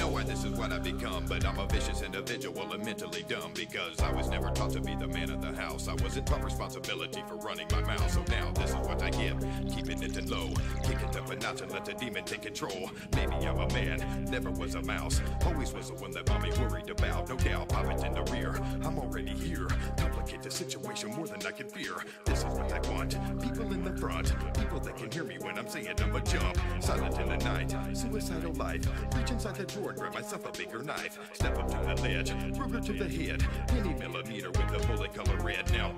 know why this is what I've become, but I'm a vicious individual and mentally dumb, because I was never taught to be the man of the house. I wasn't taught responsibility for running my mouth, so now this is what I get, keeping it low, kick it up a notch and let the demon take control. Maybe I'm a man, never was a mouse, always was the one that mommy worried about. No doubt, pop it in the rear, I'm already here, complicate the situation more than I can fear. This is what I want, people in the front, people that can hear me when I'm saying I'm a jump. Silent in the night, suicidal life, reach inside the drawer, grab myself a bigger knife, step up to the ledge, Ruger to the head, any millimeter with the bullet color red. Now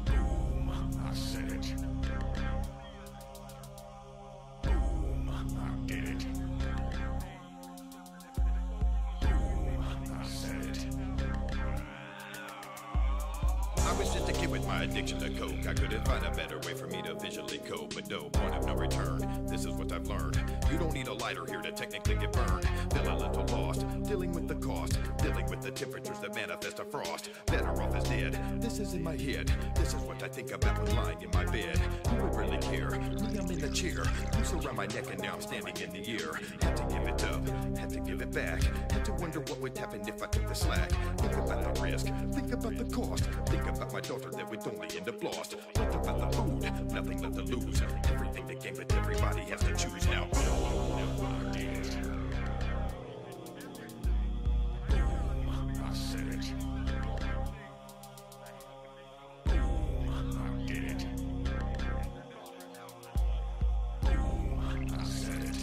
boom, I said it. Boom, I did it. Boom, I said it. I was just a kid with my addiction to coke. I couldn't find a better way for me to visually cope, but no point of no return. This is what I've learned. You don't need a lighter here to technically get burned. Feel a little lost, dealing with the cost, dealing with the temperatures that manifest a frost. Better off as dead. This is in my head. This is what I think about when lying in my bed. Who would really care? Me, I'm in the chair. Noose around my neck and now I'm standing in the air. Had to give it up, had to give it back. Had to wonder what would happen if I took the slack. Think about the risk, think about the cost. Think about my daughter that would only end up lost. Think about the food, nothing left to lose. Everything the game, but everybody has to choose now. Boom, I said it. Boom, I did it. Boom, I said it.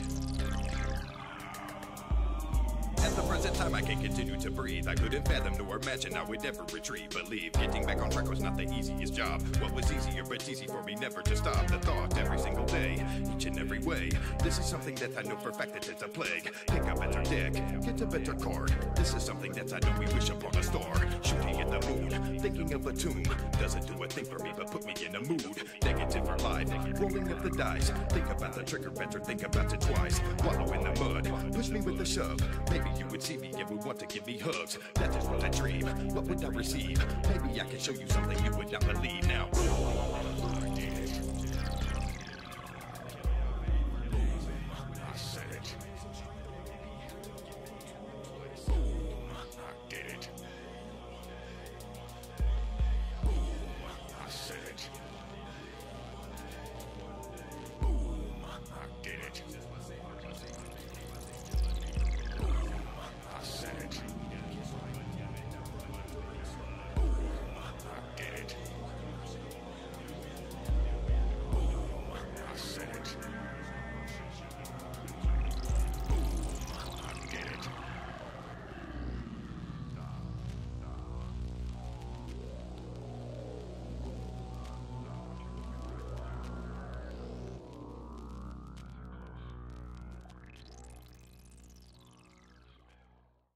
At the present time I can continue to breathe. I couldn't fathom nor imagine I would ever retreat. Believe getting back on track was not the easiest job. What was easier but easy for me never to stop. The thought every single day, each and every way. This is something that I know for a fact that it's a plague. Pick a better deck, get a better card. This is something that I know we wish upon a star. Shooting at the moon, thinking of a tune. Doesn't do a thing for me but put me in a mood. Negative for life, rolling up the dice. Think about the trigger better, think about it twice. Wallow in the mud, push me with a shove. Maybe you would see me and would want to give me hugs. That is what I dream, what would I receive? Maybe I can show you something you would not believe now.